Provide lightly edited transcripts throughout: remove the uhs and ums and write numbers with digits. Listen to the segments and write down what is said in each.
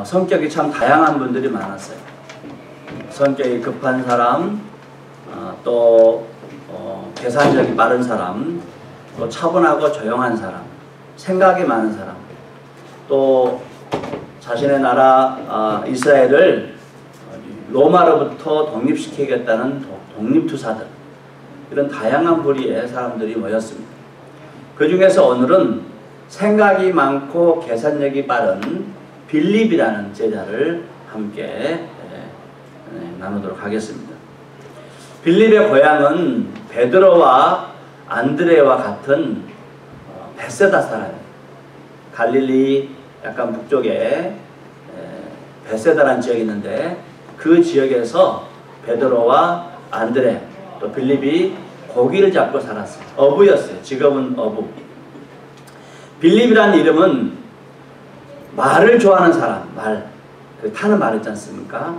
성격이 참 다양한 분들이 많았어요. 성격이 급한 사람, 또 계산력이 빠른 사람, 또 차분하고 조용한 사람, 생각이 많은 사람, 또 자신의 나라 이스라엘을 로마로부터 독립시키겠다는 독립투사들, 이런 다양한 부류의 사람들이 모였습니다. 그 중에서 오늘은 생각이 많고 계산력이 빠른 빌립이라는 제자를 함께 나누도록 하겠습니다. 빌립의 고향은 베드로와 안드레와 같은 베세다 사람이에요. 갈릴리 약간 북쪽에 베세다라는 지역이 있는데 그 지역에서 베드로와 안드레 또 빌립이 고기를 잡고 살았어요. 어부였어요. 직업은 어부. 빌립이라는 이름은 말을 좋아하는 사람, 타는 말 있지 않습니까?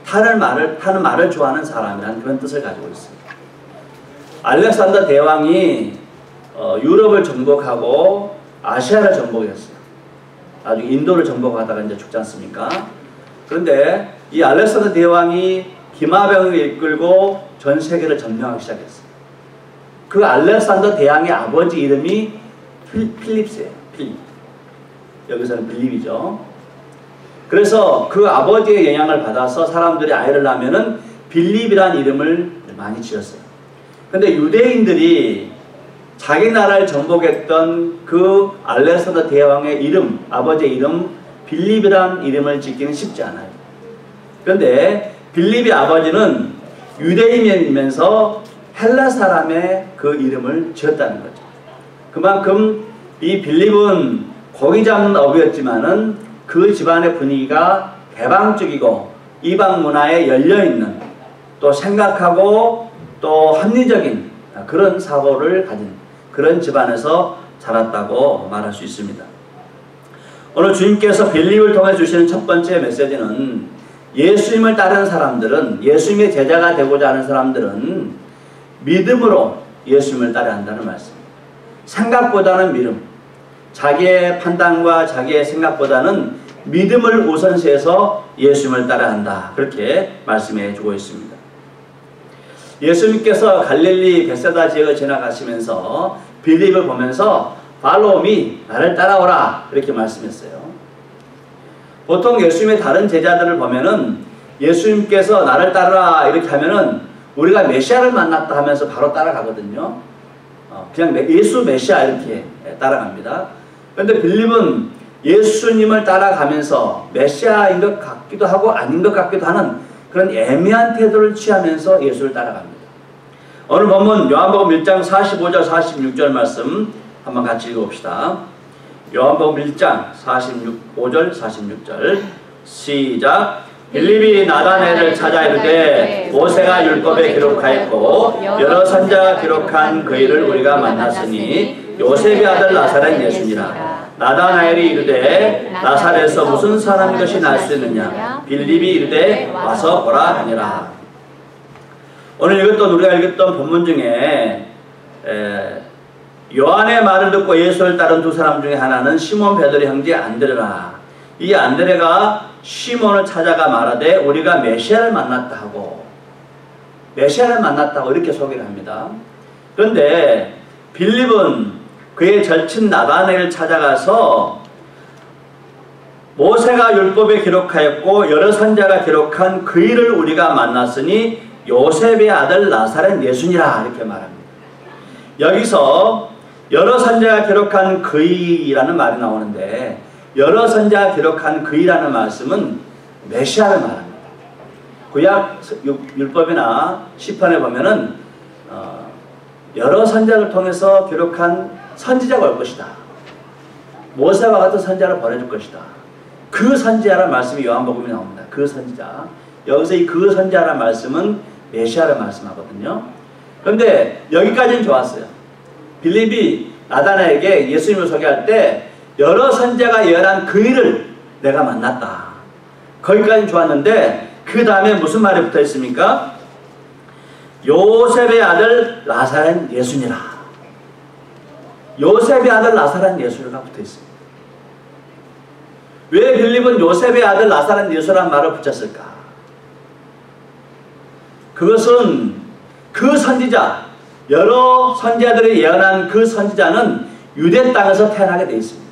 타는 말을 좋아하는 사람이라는 그런 뜻을 가지고 있습니다. 알렉산더 대왕이 유럽을 정복하고 아시아를 정복했어요. 나중에 인도를 정복하다가 이제 죽지 않습니까? 그런데 이 알렉산더 대왕이 기마병을 이끌고 전 세계를 점령하기 시작했어요. 그 알렉산더 대왕의 아버지 이름이 필립스예요. 필립. 여기서는 빌립이죠. 그래서 그 아버지의 영향을 받아서 사람들이 아이를 낳으면은 빌립이라는 이름을 많이 지었어요. 근데 유대인들이 자기 나라를 정복했던 그 알렉산더 대왕의 이름, 아버지의 이름 빌립이라는 이름을 짓기는 쉽지 않아요. 그런데 빌립의 아버지는 유대인이면서 헬라 사람의 그 이름을 지었다는 거죠. 그만큼 이 빌립은 고기 잡는 어부였지만은 그 집안의 분위기가 개방적이고 이방 문화에 열려있는, 또 생각하고 또 합리적인 그런 사고를 가진 그런 집안에서 자랐다고 말할 수 있습니다. 오늘 주님께서 빌립을 통해 주시는 첫 번째 메시지는 예수님을 따르는 사람들은, 예수님의 제자가 되고자 하는 사람들은 믿음으로 예수님을 따라야 한다는 말씀입니다. 생각보다는 믿음, 자기의 판단과 자기의 생각보다는 믿음을 우선시해서 예수님을 따라야 한다, 그렇게 말씀해 주고 있습니다. 예수님께서 갈릴리 베세다 지역을 지나가시면서 빌립을 보면서 Follow me, 나를 따라오라, 이렇게 말씀했어요. 보통 예수님의 다른 제자들을 보면은 예수님께서 나를 따르라 이렇게 하면은 우리가 메시아를 만났다 하면서 바로 따라가거든요. 그냥 예수 메시아 이렇게 따라갑니다. 그런데 빌립은 예수님을 따라가면서 메시아인 것 같기도 하고 아닌 것 같기도 하는 그런 애매한 태도를 취하면서 예수를 따라갑니다. 오늘 본문 요한복음 1장 45절 46절 말씀 한번 같이 읽어봅시다. 요한복음 1장 45절 46절 시작. 빌립이 나다나엘을 찾아 이르되 모세가 율법에 기록하였고 여러 선자가 기록한 그 일을 우리가 만났으니 요셉의 아들 나사렛 예수니라. 나다나엘이 이르되 나사렛에서 무슨 사람 것이 날 수 있느냐. 빌립이 이르되 와서 보라 하니라. 오늘 우리가 읽었던 본문 중에 요한의 말을 듣고 예수를 따른 두 사람 중에 하나는 시몬 베드로의 형제 안드레라. 이 안드레가 시몬을 찾아가 말하되 우리가 메시아를 만났다 하고, 메시아를 만났다고 이렇게 소개를 합니다. 그런데 빌립은 그의 절친 나다나엘을 찾아가서 모세가 율법에 기록하였고 여러 선자가 기록한 그 일을 우리가 만났으니 요셉의 아들 나사렛 예수니라, 이렇게 말합니다. 여기서 여러 선자가 기록한 그 일이라는 말이 나오는데, 여러 선자가 기록한 그 일이라는 말씀은 메시아를 말합니다. 구약 율법이나 시편에 보면은 여러 선자를 통해서 기록한 선지자가 올 것이다. 모세와 같은 선지자를 보내줄 것이다. 그 선지자라는 말씀이 요한복음에 나옵니다. 그 선지자. 여기서 이 그 선지자라는 말씀은 메시아를 말씀하거든요. 그런데 여기까지는 좋았어요. 빌립이 나다나엘에게 예수님을 소개할 때 여러 선자가 예언한 그 일을 내가 만났다. 거기까지는 좋았는데 그 다음에 무슨 말이 붙어 있습니까? 요셉의 아들 나사렛 예수니라. 요셉의 아들 나사렛 예수니가 붙어 있습니다. 왜 빌립은 요셉의 아들 나사렛 예수라는 말을 붙였을까? 그것은 그 선지자, 여러 선지자들이 예언한 그 선지자는 유대 땅에서 태어나게 되어 있습니다.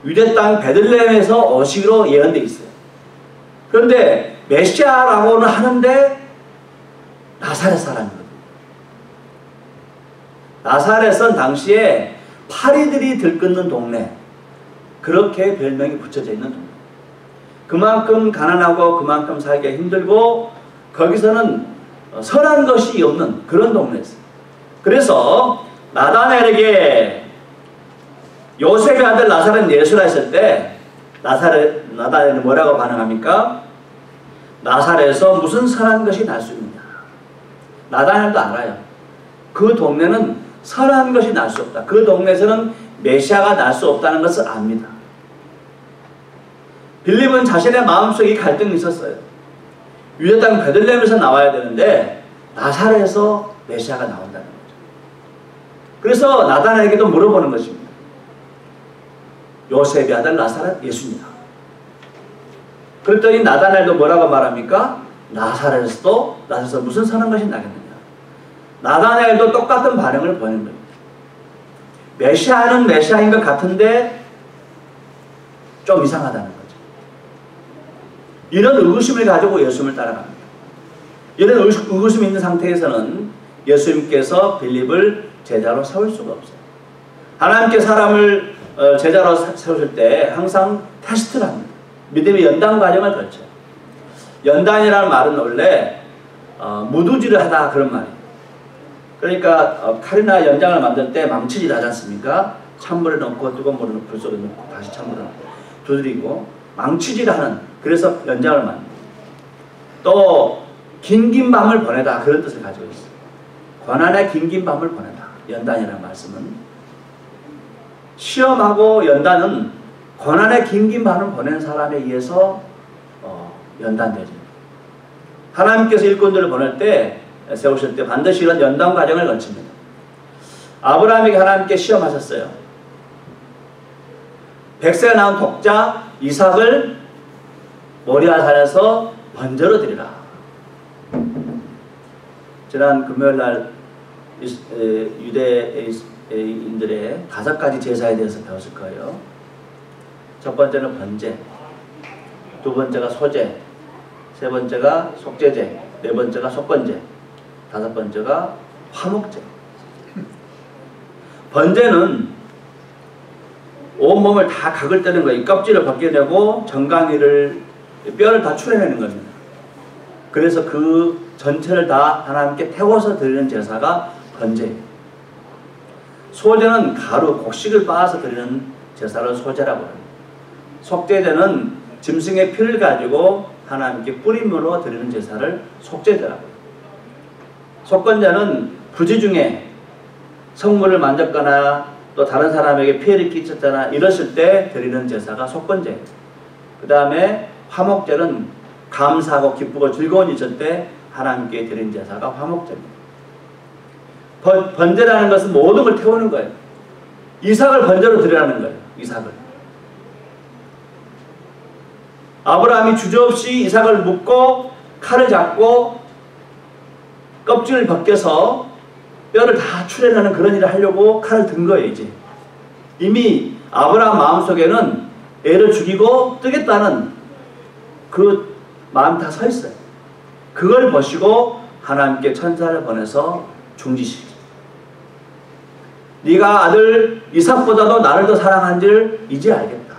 유대 땅 베들레헴에서 오시기로 예언되어 있어요. 그런데 메시아라고는 하는데 나사렛 사람이거든요. 나사렛은 당시에 파리들이 들끓는 동네, 그렇게 별명이 붙여져 있는 동네. 그만큼 가난하고 그만큼 살기가 힘들고 거기서는 선한 것이 없는 그런 동네였어요. 그래서 나다나엘에게 요셉의 아들 나사렛 예수라 했을 때 나다나엘은 뭐라고 반응합니까? 나사렛에서 무슨 선한 것이 날 수 있느냐. 나다나엘도 알아요. 그 동네는 선한 것이 날 수 없다. 그 동네에서는 메시아가 날 수 없다는 것을 압니다. 빌립은 자신의 마음속에 갈등이 있었어요. 유대 땅 베들레헴에서 나와야 되는데 나사렛에서 메시아가 나온다는 거죠. 그래서 나다나엘에게도 물어보는 것입니다. 요셉의 아들 나사렛 예수입니다. 그랬더니 나다나엘도 뭐라고 말합니까? 나사렛에서 무슨 선한 것이 나겠느냐. 나다나엘도 똑같은 반응을 보이는 겁니다. 메시아는 메시아인 것 같은데 좀 이상하다는 거죠. 이런 의구심을 가지고 예수님을 따라갑니다. 이런 의구심이 있는 상태에서는 예수님께서 빌립을 제자로 세울 수가 없어요. 하나님께 사람을 제자로 세우실 때 항상 테스트를 합니다. 믿음의 연단 과정을 거쳐요. 연단이라는 말은 원래 무두질을 하다 그런 말이에요. 그러니까 칼이나 연장을 만들 때 망치질 하지 않습니까? 찬물에 넣고 뜨거운 물에 넣고 불 속에 넣고 다시 찬물에 넣고 두드리고 망치질하는, 그래서 연장을 만듭니다. 또 긴긴 밤을 보내다 그런 뜻을 가지고 있어요. 고난의 긴긴 밤을 보내다. 연단이라는 말씀은 시험하고 연단은 고난의 긴긴 밤을 보낸 사람에 의해서 연단되죠. 하나님께서 일꾼들을 보낼 때 세우실 때 반드시 이런 연단 과정을 거칩니다. 아브라함에게 하나님께 시험하셨어요. 100세가 낳은 독자 이삭을 모리아 산에서 번제로 드리라. 지난 금요일날 유대인들의 5가지 제사에 대해서 배웠을 거예요. 첫 번째는 번제, 두 번째가 소제, 세 번째가 속제제, 네 번째가 속건제, 다섯 번째가 화목제. 번제는 온몸을 다 각을 떼는 거예요. 껍질을 벗겨내고 정강이를, 뼈를 다 추려내는 겁니다. 그래서 그 전체를 다 하나님께 태워서 드리는 제사가 번제예요. 소제는 가루, 곡식을 빻아서 드리는 제사를 소제라고 합니다. 속제제는 짐승의 피를 가지고 하나님께 뿌림으로 드리는 제사를 속제제라고 합니다. 속건제는 부지 중에 성물을 만졌거나 또 다른 사람에게 피해를 끼쳤거나 이랬을 때 드리는 제사가 속건제예요. 그 다음에 화목제는 감사하고 기쁘고 즐거운 일 있을 때 하나님께 드리는 제사가 화목제입니다. 번제라는 것은 모든 걸 태우는 거예요. 이삭을 번제로 드리라는 거예요. 이삭을. 아브라함이 주저없이 이삭을 묶고 칼을 잡고 껍질을 벗겨서 뼈를 다 추려내는 그런 일을 하려고 칼을 든 거예요. 이제 이미 아브라함 마음속에는 애를 죽이고 뜨겠다는 그 마음 다 서 있어요. 그걸 보시고 하나님께 천사를 보내서 중지시키죠. 네가 아들 이삭보다도 나를 더 사랑한 줄 이제 알겠다.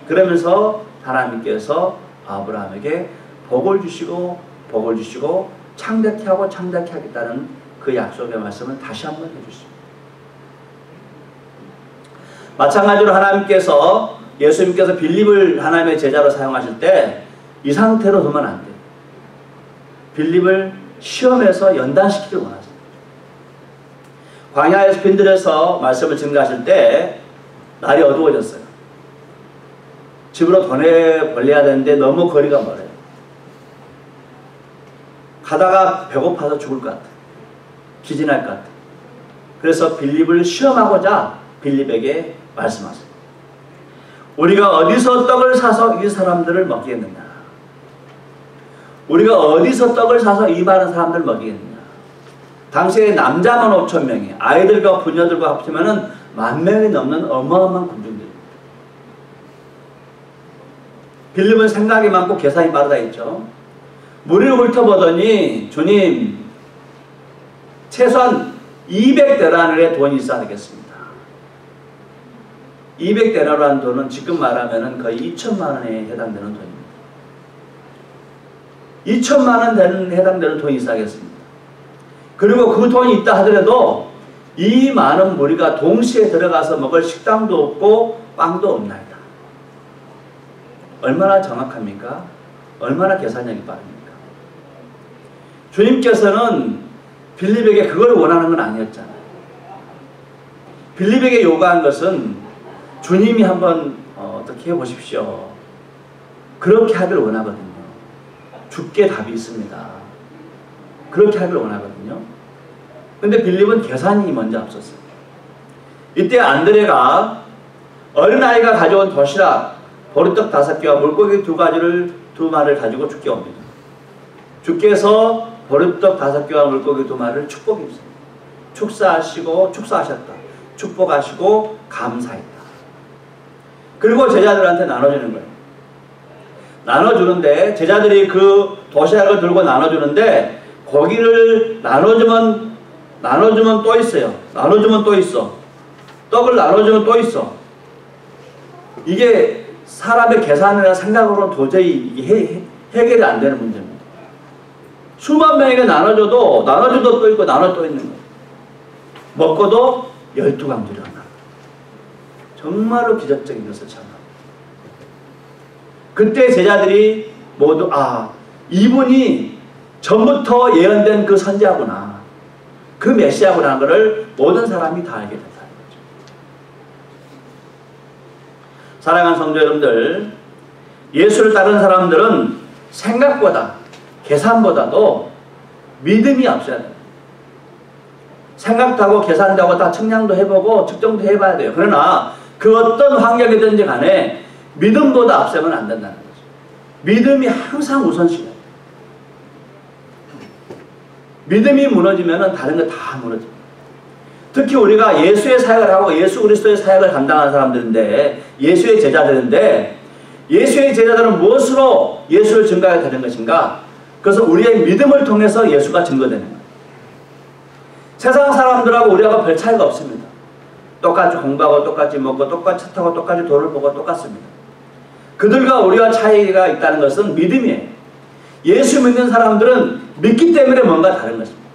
그러면서 하나님께서 아브라함에게 복을 주시고 창대케 하고 창대케 하겠다는 그 약속의 말씀을 다시 한번 해주십니다. 마찬가지로 하나님께서 예수님께서 빌립을 하나님의 제자로 사용하실 때 이 상태로 두면 안 돼요. 빌립을 시험에서 연단시키길 원하세요. 광야에서 빈들에서 말씀을 증거하실 때 날이 어두워졌어요. 집으로 보내야 되는데 너무 거리가 멀어요. 가다가 배고파서 죽을 것 같아요. 기진할 것 같아요. 그래서 빌립을 시험하고자 빌립에게 말씀하세요. 우리가 어디서 떡을 사서 이 사람들을 먹이겠느냐? 우리가 어디서 떡을 사서 이 많은 사람들을 먹이겠느냐? 당시에 남자만 5,000명이, 아이들과 부녀들과 합치면은 10,000명이 넘는 어마어마한 군중들입니다. 빌립은 생각이 많고 계산이 빠르다 했죠. 무리를 훑어보더니 주님, 최소한 200데나리온의 돈이 있어야 되겠습니다. 200데나리온이라는 돈은 지금 말하면 거의 2천만 원에 해당되는 돈입니다. 2천만 원 해당되는 돈이 있어야겠습니다. 그리고 그 돈이 있다 하더라도 이 많은 무리가 동시에 들어가서 먹을 식당도 없고 빵도 없나이다. 얼마나 정확합니까? 얼마나 계산력이 빠릅니까? 주님께서는 빌립에게 그걸 원하는 건 아니었잖아요. 빌립에게 요구한 것은 주님이 한번 어떻게 해보십시오. 그렇게 하기를 원하거든요. 주께 답이 있습니다. 그렇게 하기를 원하거든요. 근데 빌립은 계산이 먼저 앞섰어요. 이때 안드레가 어린아이가 가져온 도시락, 보리떡 5개와 물고기 2마리를 가지고 주께 옵니다. 주께서 보리떡 5개와 물고기 2마리를 축복했습니다. 축사하셨다. 축복하시고 감사했다. 그리고 제자들한테 나눠주는 거예요. 나눠주는데 제자들이 그 도시락을 들고 나눠주는데 고기를 나눠주면 또 있어요. 나눠주면 또 있어. 떡을 나눠주면 또 있어. 이게 사람의 계산이나 생각으로는 도저히 이게 해결이 안 되는 문제입니다. 수만 명에게 나눠줘도 또 있고 또 있는 거예요. 먹고도 12강들이 하나. 정말로 기적적인 것을 참아. 그때 제자들이 모두 이분이 전부터 예언된 그 선지자구나. 그 메시아구나 하는 것을 모든 사람이 다 알게 된다는 거죠. 사랑하는 성도 여러분들, 예수를 따르는 사람들은 생각보다 계산보다도 믿음이 앞서야 돼요. 생각도 하고 계산도 하고 다 측량도 해보고 측정도 해봐야 돼요. 그러나 그 어떤 환경이든지 간에 믿음보다 앞서면 안 된다는 거죠. 믿음이 항상 우선시해요. 믿음이 무너지면 다른 거 다 무너집니다. 특히 우리가 예수의 사역을 하고 예수 그리스도의 사역을 감당하는 사람들인데, 예수의 제자들인데, 예수의 제자들은 무엇으로 예수를 증거하게 되는 것인가? 그래서 우리의 믿음을 통해서 예수가 증거되는 거예요. 세상 사람들하고 우리하고 별 차이가 없습니다. 똑같이 공부하고 똑같이 먹고 똑같이 차 타고 똑같이 돈을 벌고 똑같습니다. 그들과 우리와 차이가 있다는 것은 믿음이에요. 예수 믿는 사람들은 믿기 때문에 뭔가 다른 것입니다.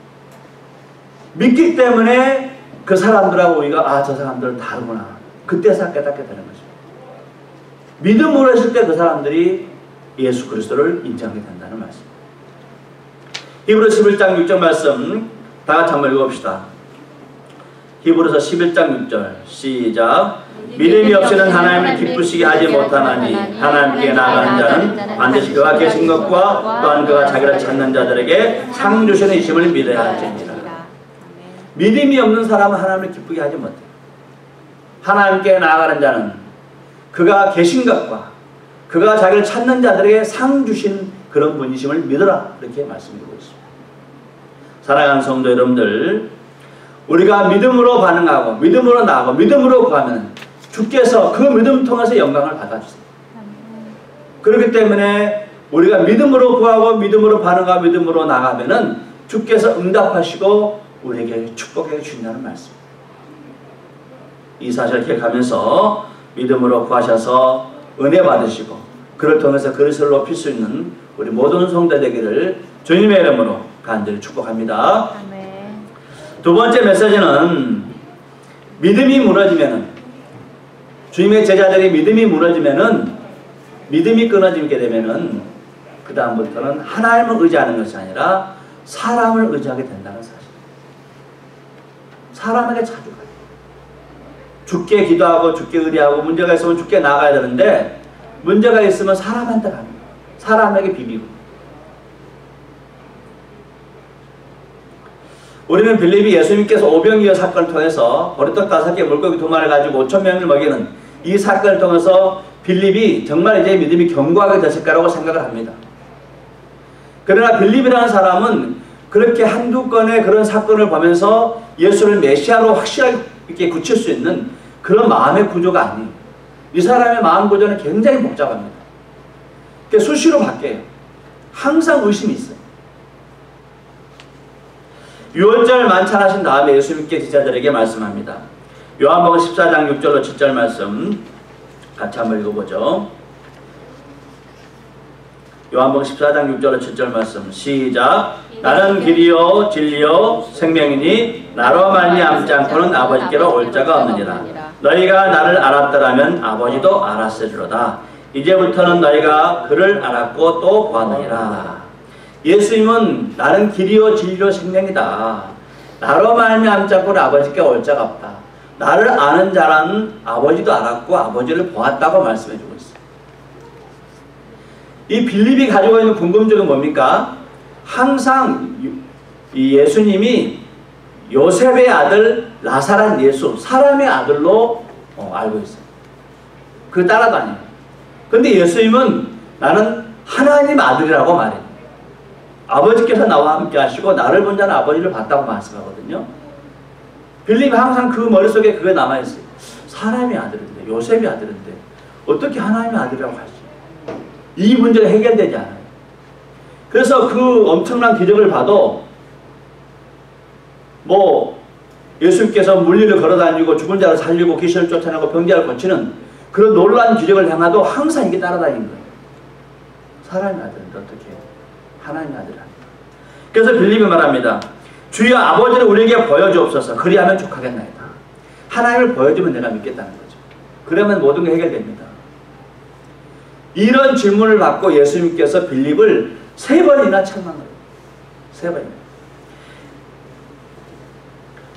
믿기 때문에 그 사람들하고 우리가 저 사람들은 다르구나. 그때서 깨닫게 되는 것입니다. 믿음으로 했을 때 그 사람들이 예수 그리스도를 인정하게 된다는 말씀입니다. 히브리서 11장 6절 말씀 다 같이 한번 읽어봅시다. 히브리서 11장 6절 시작. 믿음이 없이는 하나님을 기쁘시게 하지 못하나니 하나님께 나아가는 자는 반드시 그가 계신 것과 또한 그가 자기를 찾는 자들에게 상 주시는 이심을 믿어야 할지니라. 믿음이 없는 사람은 하나님을 기쁘게 하지 못해요. 하나님께 나아가는 자는 그가 계신 것과 그가 자기를 찾는 자들에게 상 주신 그런 분이심을 믿어라. 이렇게 말씀드리고 있습니다. 사랑하는 성도 여러분들, 우리가 믿음으로 반응하고 믿음으로 나아가고 믿음으로 구하면 주께서 그 믿음 통해서 영광을 받아주세요. 그렇기 때문에 우리가 믿음으로 구하고 믿음으로 반응하고 믿음으로 나가면은 주께서 응답하시고 우리에게 축복해 주신다는 말씀입니다. 이 사실을 기억하면서 믿음으로 구하셔서 은혜 받으시고 그를 통해서 그리스도를 높일 수 있는 우리 모든 성도 되기를 주님의 이름으로 간절히 축복합니다. 아멘. 두 번째 메시지는 믿음이 무너지면은, 주님의 제자들이 믿음이 무너지면은, 믿음이 끊어지게 되면은 그 다음부터는 하나님을 의지하는 것이 아니라 사람을 의지하게 된다는 사실. 사람에게 자주 가요. 주께 기도하고 주께 의뢰하고 문제가 있으면 주께 나가야 되는데 문제가 있으면 사람한테 갑니다. 사람에게 비비고. 우리는 빌립이 예수님께서 오병이어 사건을 통해서 보리떡 5개 물고기 2마리를 가지고 5,000명을 먹이는 이 사건을 통해서 빌립이 정말 이제 믿음이 견고하게 됐을 거라고 생각을 합니다. 그러나 빌립이라는 사람은 그렇게 한두 건의 그런 사건을 보면서 예수를 메시아로 확실하게 이렇게 굳힐 수 있는 그런 마음의 구조가 아니에요. 이 사람의 마음 구조는 굉장히 복잡합니다. 수시로 바뀌어요. 항상 의심이 있어요. 유월절 만찬하신 다음에 예수님께 제자들에게 말씀합니다. 요한복음 14장 6절로 7절 말씀 같이 한번 읽어보죠. 요한복음 14장 6절로 7절 말씀 시작. 나는 길이요 진리요 생명이니 나로 말미암지 않고는 아버지께로 올 자가 없느니라. 너희가 나를 알았더라면 아버지도 알았으리로다. 이제부터는 너희가 그를 알았고 또 보았느니라. 예수님은 나는 길이요 진리요 생명이다. 나로 말미암지 않고는 아버지께 올 자가 없다. 나를 아는 자라는 아버지도 알았고 아버지를 보았다고 말씀해주고 있어요. 이 빌립이 가지고 있는 궁금증은 뭡니까? 항상 이 예수님이 요셉의 아들 나사렛 예수, 사람의 아들로 알고 있어요. 그 따라다녀요. 근데 예수님은 나는 하나님 아들이라고 말해요. 아버지께서 나와 함께 하시고 나를 본 자는 아버지를 봤다고 말씀하거든요. 빌립이 항상 그 머릿속에 그게 남아있어요. 사람의 아들인데, 요셉의 아들인데 어떻게 하나님의 아들이라고 할지. 이 문제가 해결되지 않아요. 그래서 그 엄청난 기적을 봐도 예수님께서 물리를 걸어다니고 죽은 자를 살리고 귀신을 쫓아내고 병자를 고치는 그런 놀라운 기적을 행하도 항상 이게 따라다니는 거예요. 사람의 아들인데 어떻게 하나님의 아들이 아니라. 그래서 빌립이 말합니다. 주여 아버지를 우리에게 보여주옵소서. 그리하면 족하겠나이다. 하나님을 보여주면 내가 믿겠다는 거죠. 그러면 모든 게 해결됩니다. 이런 질문을 받고 예수님께서 빌립을 3번이나 책망해요. 3번이나.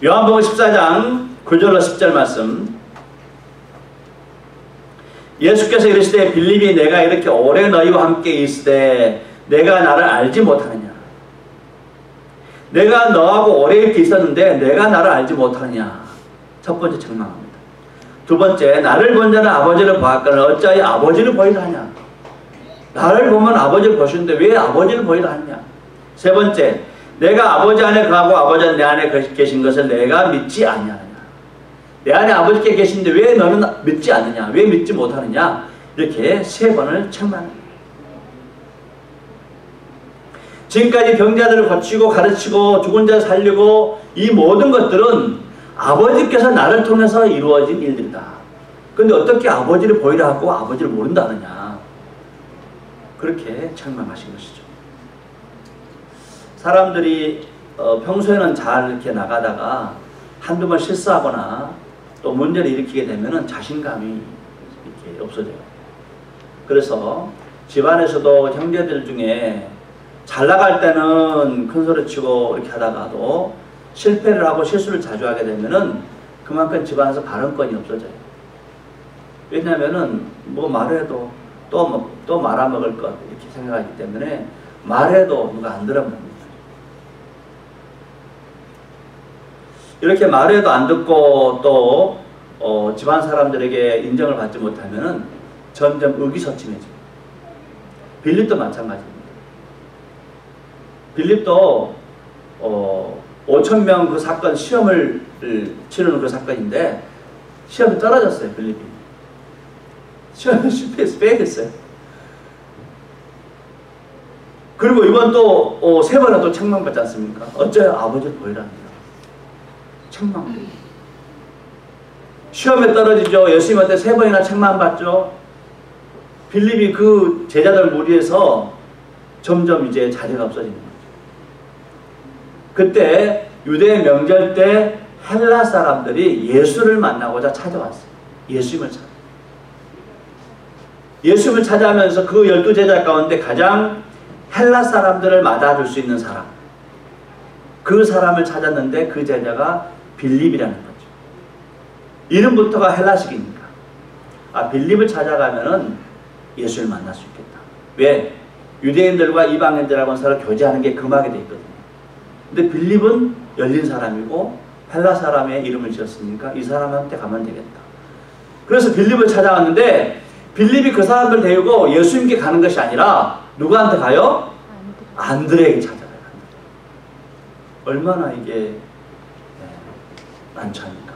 요한복음 14장 9절로 10절 말씀. 예수께서 이르시되 빌립이 내가 이렇게 오래 너희와 함께 있으되 내가 나를 알지 못하느냐. 내가 너하고 오래 이렇게 있었는데 내가 나를 알지 못하느냐. 첫 번째 책망합니다. 두 번째, 나를 본 자는 아버지를 보았거늘 어찌하여 아버지를 보이라 하냐. 나를 보면 아버지를 보시는데 왜 아버지를 보이라 하냐. 세 번째, 내가 아버지 안에 거하고 아버지는 내 안에 계신 것을 내가 믿지 아니하느냐. 내 안에 아버지께 계신데 왜 너는 믿지 않느냐. 왜 믿지 못하느냐. 이렇게 3번을 책망합니다. 지금까지 병자들을 고치고 가르치고 죽은 자 살리고 이 모든 것들은 아버지께서 나를 통해서 이루어진 일들이다. 그런데 어떻게 아버지를 보이라 하고 아버지를 모른다느냐. 그렇게 책망하신 것이죠. 사람들이 평소에는 잘 이렇게 나가다가 한두 번 실수하거나 또 문제를 일으키게 되면 자신감이 이렇게 없어져요. 그래서 집안에서도 형제들 중에 잘 나갈 때는 큰 소리 치고 이렇게 하다가도 실패를 하고 실수를 자주 하게 되면은 그만큼 집안에서 발언권이 없어져요. 왜냐면은 말해도 또 말아먹을 것 이렇게 생각하기 때문에 말해도 누가 안 들어봅니다. 이렇게 말해도 안 듣고 또 집안 사람들에게 인정을 받지 못하면은 점점 의기소침해져요. 빌립도 마찬가지입니다. 빌립도 5,000명 그 사건 시험을 치르는 그 사건인데 시험에 떨어졌어요. 빌립이. 시험에 실패해서 빼겠어요. 그리고 이번 또 3번이나 또 책망받지 않습니까? 어째요? 아버지를 보이라 합니다. 책망. 시험에 떨어지죠. 예수님한테 3번이나 책망받죠. 빌립이 그 제자들 무리에서 점점 이제 자리가 없어지는 거죠. 그때 유대 명절 때 헬라 사람들이 예수를 만나고자 찾아왔어요. 예수님을 찾아오면서 그 12제자 가운데 가장 헬라 사람들을 맞아줄 수 있는 사람, 그 사람을 찾았는데 그 제자가 빌립이라는 거죠. 이름부터가 헬라식이니까 빌립을 찾아가면은 예수를 만날 수 있겠다. 왜? 유대인들과 이방인들하고는 서로 교제하는 게 금하게 돼 있거든요. 근데 빌립은 열린 사람이고 헬라 사람의 이름을 지었으니까 이 사람한테 가면 되겠다. 그래서 빌립을 찾아왔는데 빌립이 그 사람들 데리고 예수님께 가는 것이 아니라 누구한테 가요? 안드레에게 찾아가요. 얼마나 이게 난처합니까?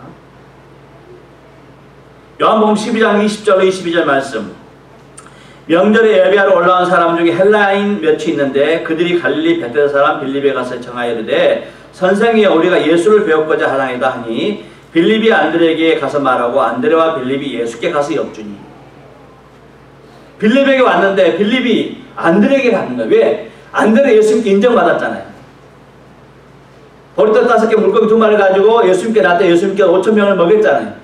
요한복음 12장 20절로 22절 말씀. 명절에 예배하러 올라온 사람 중에 헬라인 몇이 있는데 그들이 갈릴리 베데스다 사람 빌립에 가서 청하여 이르되 선생이여 우리가 예수를 배웠고자 하나이다 하니 빌립이 안드레에게 가서 말하고 안드레와 빌립이 예수께 가서 엽주니. 빌립에게 왔는데 빌립이 안드레에게 가는 거예요. 왜? 안드레 예수님께 인정받았잖아요. 보리떡 5개 물고기 2마리 가지고 예수님께 놨다 예수님께 5,000명을 먹였잖아요.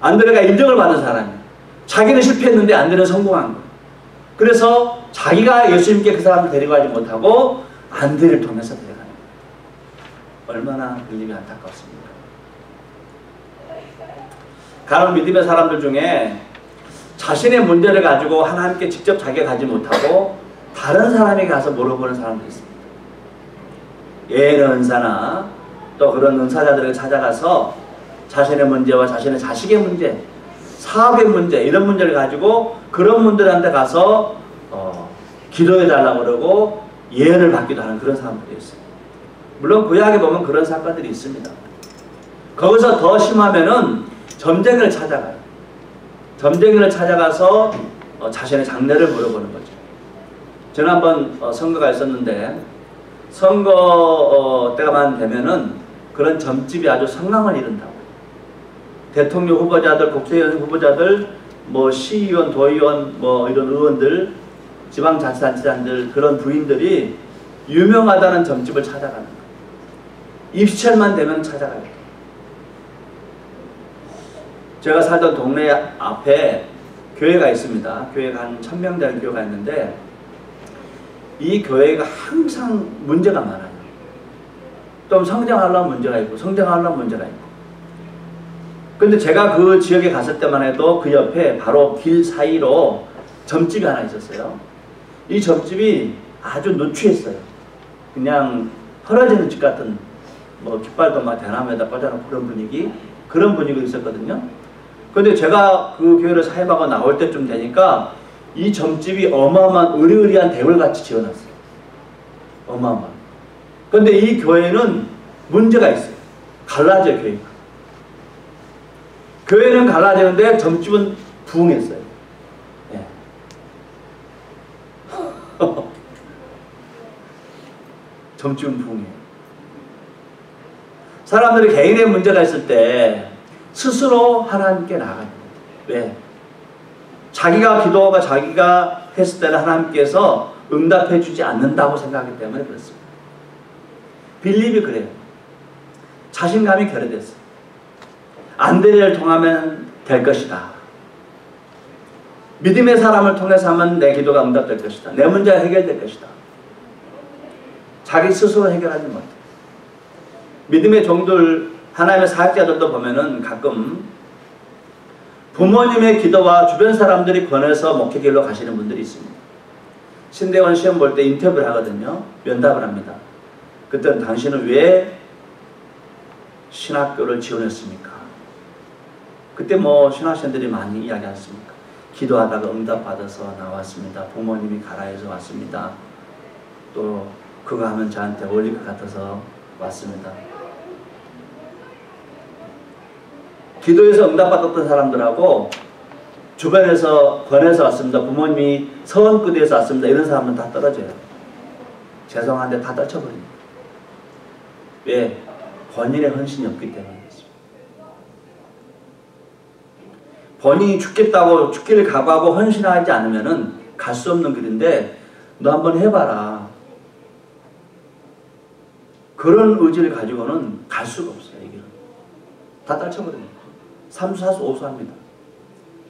안드레가 인정을 받은 사람이에요. 자기는 실패했는데 안드레는 성공한 거예요. 그래서 자기가 예수님께 그 사람을 데려가지 못하고 안드레를 통해서 데려가는 거예요. 얼마나 빌립이 안타깝습니까? 가는 믿음의 사람들 중에 자신의 문제를 가지고 하나님께 직접 자기가 가지 못하고 다른 사람에게 가서 물어보는 사람도 있습니다. 예언의 은사나 또 그런 은사자들에게 찾아가서 자신의 문제와 자신의 자식의 문제, 사업의 문제 이런 문제를 가지고 그런 분들한테 가서 기도해달라고 그러고 예언을 받기도 하는 그런 사람들이 있어요. 물론 구약에 보면 그런 사건들이 있습니다. 거기서 더 심하면은 점쟁이를 찾아가요. 점쟁이를 찾아가서 자신의 장래를 물어보는 거죠. 저는 한번 선거가 있었는데 선거 때가만 되면은 그런 점집이 아주 성황을 이룬다고. 대통령 후보자들, 국회의원 후보자들, 뭐 시의원, 도의원, 뭐 이런 의원들, 지방자치단체장들 그런 부인들이 유명하다는 점집을 찾아가는 거예요. 입시철만 되면 찾아가요. 제가 살던 동네 앞에 교회가 있습니다. 교회가 한 1000명 되는 교회가 있는데 이 교회가 항상 문제가 많아요. 좀 성장하려면 문제가 있고 성장하려면 문제가 있고. 근데 제가 그 지역에 갔을 때만 해도 그 옆에 바로 길 사이로 점집이 하나 있었어요. 이 점집이 아주 누추했어요. 그냥 헐어지는 집 같은 뭐 깃발도 막 대나무에다 꽂아놓고 그런 분위기 있었거든요. 근데 제가 그 교회를 사임하고 나올 때쯤 되니까 이 점집이 어마어마한 으리으리한 대궐같이 지어놨어요. 어마어마한. 근데 이 교회는 문제가 있어요. 갈라져요, 교회가. 교회는 갈라지는데 점집은 부흥했어요. 예. 점집은 부흥해요. 사람들이 개인의 문제가 있을 때 스스로 하나님께 나가요. 왜? 자기가 기도가 자기가 했을 때는 하나님께서 응답해 주지 않는다고 생각하기 때문에 그렇습니다. 빌립이 그래요. 자신감이 결여됐어요. 안드레를 통하면 될 것이다. 믿음의 사람을 통해서 하면 내 기도가 응답될 것이다. 내 문제가 해결될 것이다. 자기 스스로 해결하지 못해. 믿음의 종들, 하나님의 사역자들도 보면은 가끔 부모님의 기도와 주변 사람들이 권해서 목회 길로 가시는 분들이 있습니다. 신대원 시험 볼 때 인터뷰를 하거든요. 면담을 합니다. 그때는 당신은 왜 신학교를 지원했습니까? 그때 뭐 신학생들이 많이 이야기했습니까? 기도하다가 응답받아서 나왔습니다. 부모님이 가라 해서 왔습니다. 또 그거 하면 저한테 어울릴 것 같아서 왔습니다. 기도해서 응답받았던 사람들하고 주변에서 권해서 왔습니다. 부모님이 서원끝에서 왔습니다. 이런 사람은 다 떨어져요. 죄송한데 다 떨쳐버립니다. 왜? 본인의 헌신이 없기 때문에 그렇습니다. 본인이 죽겠다고 죽기를 각오하고 헌신하지 않으면 갈 수 없는 길인데 너 한번 해봐라. 그런 의지를 가지고는 갈 수가 없어요. 이 길은. 다 떨쳐버립니다. 삼수사수 오수합니다.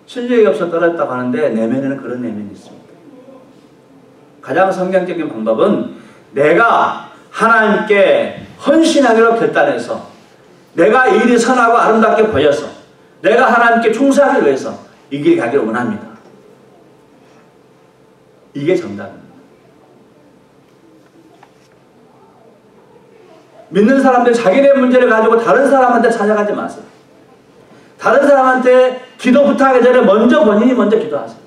실력이 없어 떨어졌다고 하는데 내면에는 그런 내면이 있습니다. 가장 성경적인 방법은 내가 하나님께 헌신하기로 결단해서 내가 이 일이 선하고 아름답게 보여서 내가 하나님께 충성하기 위해서 이 길을 가기를 원합니다. 이게 정답입니다. 믿는 사람들 자기네 문제를 가지고 다른 사람한테 찾아가지 마세요. 다른 사람한테 기도 부탁하기 전에 본인이 먼저 기도하세요.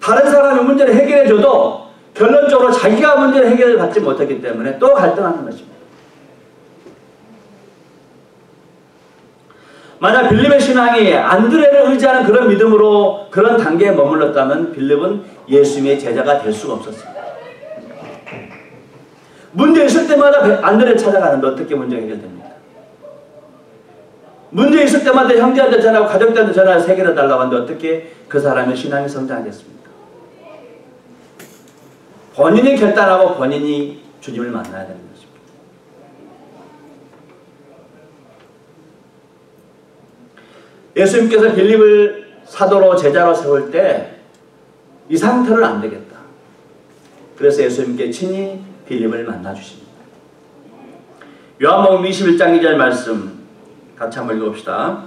다른 사람이 문제를 해결해줘도 결론적으로 자기가 문제를 해결을 받지 못했기 때문에 또 갈등하는 것입니다. 만약 빌립의 신앙이 안드레를 의지하는 그런 믿음으로 그런 단계에 머물렀다면 빌립은 예수님의 제자가 될 수가 없었습니다. 문제 있을 때마다 안드레를 찾아가는데 어떻게 문제가 해결됩니까? 문제 있을 때마다 형제한테 전화하고 가족들한테 전화해서 해결해 달라고 하는데 어떻게 그 사람의 신앙이 성장하겠습니까? 본인이 결단하고 본인이 주님을 만나야 되는 것입니다. 예수님께서 빌립을 사도로 제자로 세울 때 이 상태는 안 되겠다. 그래서 예수님께 친히 빌립을 만나주십니다. 요한복음 21장 2절 말씀 같이 한번 읽어봅시다.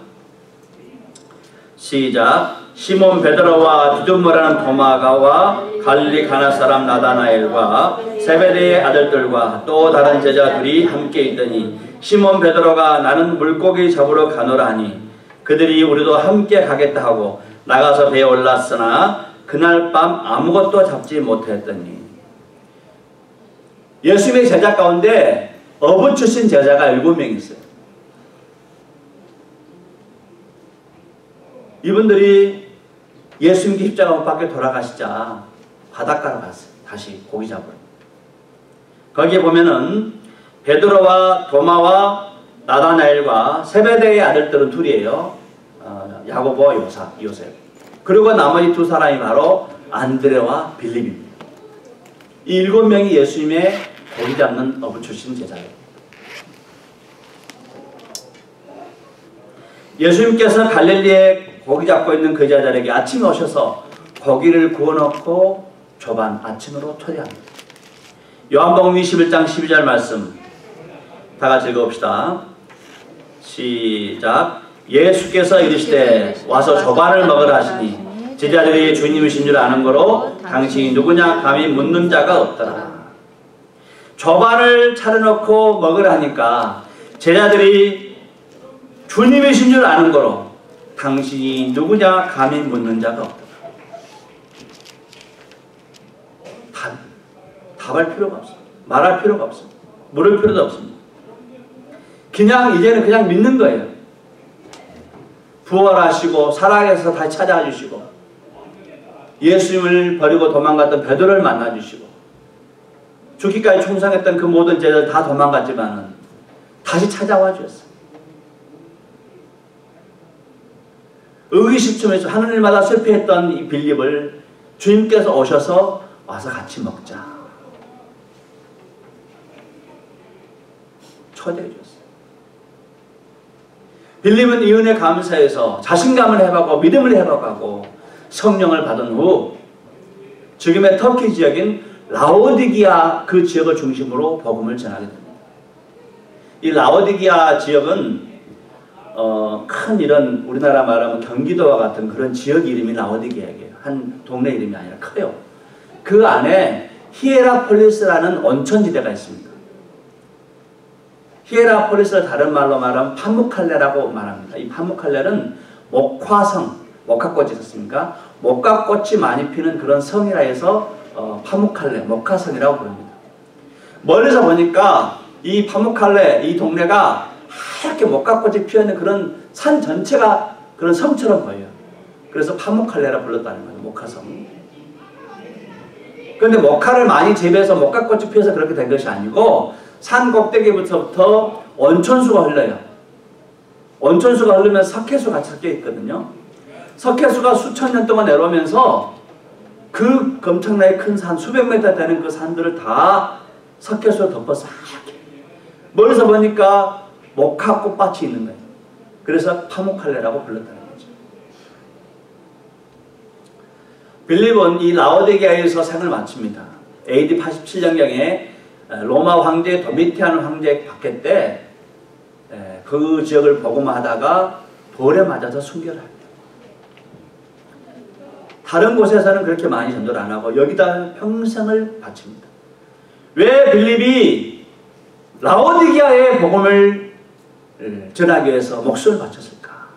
시작. 시몬 베드로와 디두모라는 도마가와 갈릴리 가나 사람 나다나엘과 세베대의 아들들과 또 다른 제자들이 함께 있더니 시몬 베드로가 나는 물고기 잡으러 가노라 하니 그들이 우리도 함께 가겠다 하고 나가서 배에 올랐으나 그날 밤 아무것도 잡지 못했더니. 예수님의 제자 가운데 어부 출신 제자가 7명 있어요. 이분들이 예수님께 십자가 못 박혀 돌아가시자 바닷가로 갔어요. 다시 고기 잡으러. 거기에 보면은 베드로와 도마와 나다나엘과 세베대의 아들들은 둘이에요. 야고보와 요셉. 그리고 나머지 두 사람이 바로 안드레와 빌립입니다. 이 7명이 예수님의 고기 잡는 어부 출신 제자예요. 예수님께서 갈릴리에 고기 잡고 있는 그 제자들에게 아침에 오셔서 고기를 구워놓고 조반 아침으로 초대합니다. 요한복음 21장 12절 말씀 다 같이 읽어봅시다. 시작. 예수께서 이르시되 와서 조반을 먹으라 하시니 제자들이 주님이신 줄 아는 거로 당신이 누구냐 감히 묻는 자가 없더라. 조반을 차려놓고 먹으라 하니까 제자들이 주님이신 줄 아는 거로 당신이 누구냐 감히 묻는 자가 없더라. 답할 필요가 없습니다. 말할 필요가 없습니다. 물을 필요도 없습니다. 이제는 그냥 믿는 거예요. 부활하시고 살아계셔서 다시 찾아와 주시고 예수님을 버리고 도망갔던 베드로를 만나 주시고 죽기까지 충성했던 그 모든 제자들 다 도망갔지만은 다시 찾아와 주셨어요. 의기실천에서 하는 일마다 실패했던 이 빌립을 주님께서 오셔서 와서 같이 먹자 초대해 주셨어요. 빌립은 이 은혜 감사해서 자신감을 회복하고 믿음을 회복하고 성령을 받은 후 지금의 터키 지역인 라오디기아 그 지역을 중심으로 복음을 전하게 됩니다. 이 라오디기아 지역은 큰 이런 우리나라 말하면 경기도와 같은 그런 지역 이름이 라오디기아예요. 한 동네 이름이 아니라 커요. 그 안에 히에라폴리스라는 온천지대가 있습니다. 히에라폴리스를 다른 말로 말하면 파무칼레라고 말합니다. 이 파무칼레는 목화성, 목화꽃이 있었습니까? 목화꽃이 많이 피는 그런 성이라 해서 파무칼레, 목화성이라고 부릅니다. 멀리서 보니까 이 파무칼레, 이 동네가 하얗게 목화꽃이 피어있는 그런 산 전체가 그런 성처럼 보여요. 그래서 파무칼레라 불렀다는 거예요. 목화성. 그런데 목화를 많이 재배해서 목화꽃이 피어서 그렇게 된 것이 아니고 산 꼭대기부터 온천수가 흘러요. 온천수가 흐르면서 석회수 같이 섞여 있거든요. 석회수가 수천 년 동안 내려오면서 그 엄청나게 큰 산, 수백 미터 되는 그 산들을 다 석회수로 덮어서 하얗게. 멀리서 보니까 목화 꽃밭이 있는 거예요. 그래서 파무칼레라고 불렀다는 거죠. 빌립은 이 라오디게아에서 생을 마칩니다. AD 87년경에 로마 황제 도미티안 황제 박해 때 그 지역을 복음하다가 돌에 맞아서 순교를 합니다. 다른 곳에서는 그렇게 많이 전도를 안 하고 여기다 평생을 바칩니다. 왜 빌립이 라오디게아의 복음을 전하기 위해서 목숨을 바쳤을까?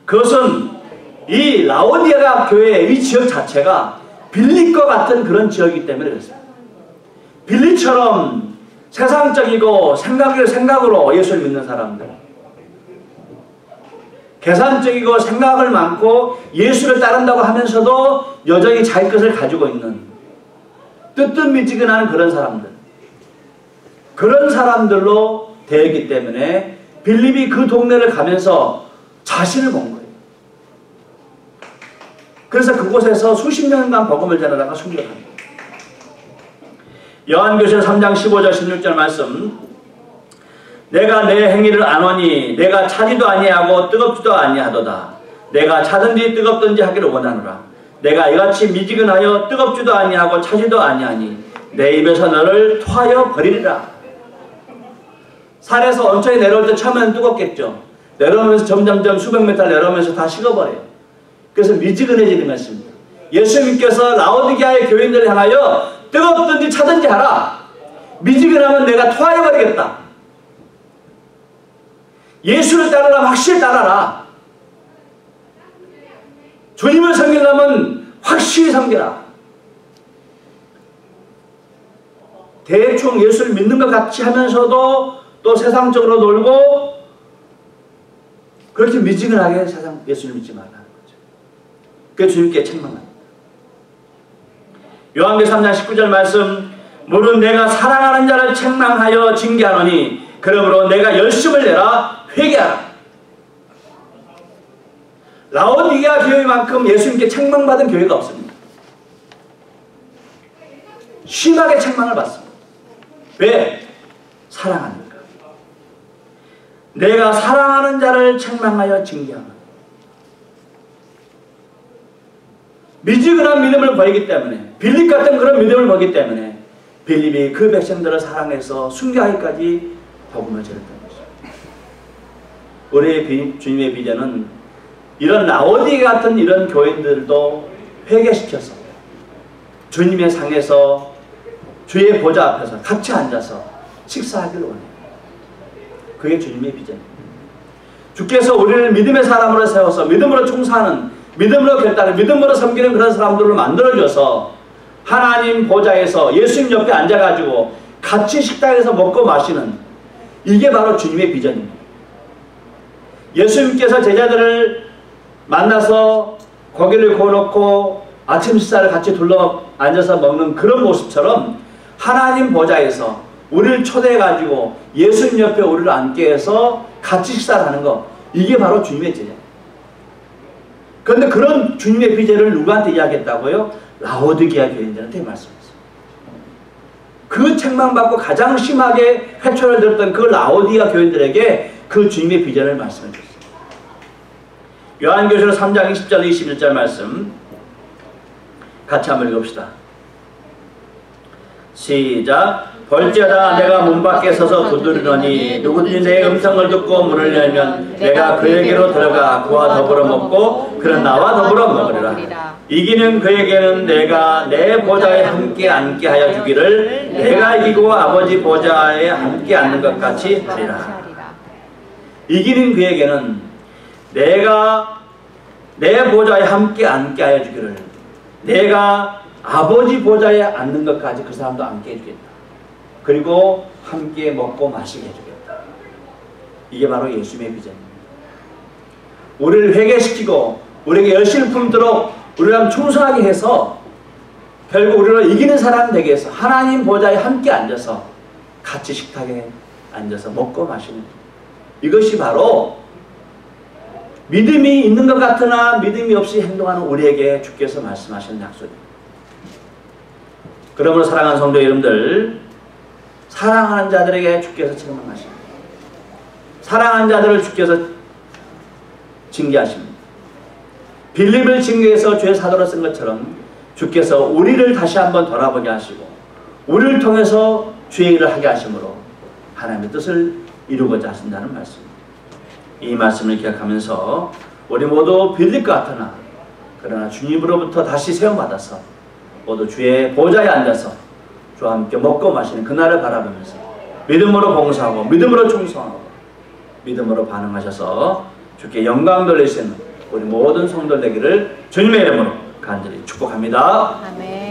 그것은 이 라오디게아 교회 이 지역 자체가 빌립과 같은 그런 지역이기 때문에 그렇습니다. 빌립처럼 세상적이고 생각으로 예수를 믿는 사람들, 계산적이고 생각을 많고 예수를 따른다고 하면서도 여전히 자기 것을 가지고 있는 뜨뜻미지근한 그런 사람들, 그런 사람들로 되었기 때문에 빌립이 그 동네를 가면서 자신을 본 거예요. 그래서 그곳에서 수십 년간 복음을 전하다가 순교합니다. 요한계시록 3장 15절 16절 말씀, 내가 내 행위를 아노니 내가 차지도 아니하고 뜨겁지도 아니하도다. 내가 차든지 뜨겁든지 하기를 원하노라. 내가 이같이 미지근하여 뜨겁지도 아니하고 차지도 아니하니 내 입에서 너를 토하여 버리리라. 산에서 온천이 내려올 때 처음에는 뜨겁겠죠. 내려오면서 점점점 수백 미터 내려오면서 다 식어버려요. 그래서 미지근해지는 것입니다. 예수님께서 라오디게아의 교인들을 향하여 뜨겁든지 차든지 하라. 미지근하면 내가 토하여버리겠다. 예수를 따르려면 확실히 따라라. 주님을 섬기려면 확실히 섬기라. 대충 예수를 믿는 것 같이 하면서도 또 세상적으로 놀고 그렇게 미지근하게 세상 예수를 믿지 말라는 거죠. 그래서 주님께 책망합니다. 요한계시록 3장 19절 말씀, 물은 내가 사랑하는 자를 책망하여 징계하노니 그러므로 내가 열심을 내라 회개하라. 라오디게아 교회만큼 예수님께 책망받은 교회가 없습니다. 심하게 책망을 받습니다. 왜? 사랑하니까. 내가 사랑하는 자를 책망하여 징계하노니. 미지근한 믿음을 보이기 때문에, 빌립 같은 그런 믿음을 보이기 때문에 빌립이 그 백성들을 사랑해서 순교하기까지 복음을 전했던 것입니다. 우리의 주님의 비전은 이런 라오디게아 같은 이런 교인들도 회개시켜서 주님의 상에서 주의 보좌 앞에서 같이 앉아서 식사하기를 원해요. 그게 주님의 비전입니다. 주께서 우리를 믿음의 사람으로 세워서 믿음으로 충성하는, 믿음으로 결단하는, 믿음으로 섬기는 그런 사람들로 만들어줘서 하나님 보좌에서 예수님 옆에 앉아가지고 같이 식당에서 먹고 마시는, 이게 바로 주님의 비전입니다. 예수님께서 제자들을 만나서 고기를 구워놓고 아침 식사를 같이 둘러 앉아서 먹는 그런 모습처럼 하나님 보좌에서 우리를 초대해가지고 예수님 옆에 우리를 앉게 해서 같이 식사를 하는 거, 이게 바로 주님의 제자. 그런데 그런 주님의 비전을 누구한테 이야기했다고요? 라오디게아 교인들한테 말씀했어요. 그 책망받고 가장 심하게 회초를 들었던 그 라오디게아 교인들에게 그 주님의 비전을 말씀해 줬어요. 요한계시록 3장 20절 21절 말씀 같이 한번 읽읍시다. 시작. 볼지어다 내가 문 밖에 서서 두드리노니 누구든지 내 음성을 듣고 문을 열면 내가 그에게로 들어가 그와 더불어 먹고 그는 나와 더불어 먹으리라. 이기는 그에게는 내가 내 보좌에 함께 앉게 하여 주기를 내가 이기고 아버지 보좌에 함께 앉는 것 같이 하리라. 이기는 그에게는 내가 내 보좌에 함께 앉게 하여 주기를, 내가 아버지 보좌에 앉는 것까지 그 사람도 함께 해주겠다. 그리고 함께 먹고 마시게 해주겠다. 이게 바로 예수님의 비전입니다. 우리를 회개시키고 우리에게 열심을 품도록 우리를 충성하게 해서 결국 우리를 이기는 사람 되게 해서 하나님 보좌에 함께 앉아서 같이 식탁에 앉아서 먹고 마시는, 이것이 바로 믿음이 있는 것 같으나 믿음이 없이 행동하는 우리에게 주께서 말씀하시는 약속입니다. 그러므로 사랑하는 성도 여러분들, 사랑하는 자들에게 주께서 책망하십니다. 사랑하는 자들을 주께서 징계하십니다. 빌립을 징계해서 죄 사도로 쓴 것처럼 주께서 우리를 다시 한번 돌아보게 하시고 우리를 통해서 주의 일을 하게 하심으로 하나님의 뜻을 이루고자 하신다는 말씀입니다. 이 말씀을 기억하면서 우리 모두 빌립과 같으나 그러나 주님으로부터 다시 세움받아서 모두 주의 보좌에 앉아서 주와 함께 먹고 마시는 그날을 바라보면서 믿음으로 봉사하고 믿음으로 충성하고 믿음으로 반응하셔서 주께 영광 돌리시는 우리 모든 성도들 되기를 주님의 이름으로 간절히 축복합니다. 아멘.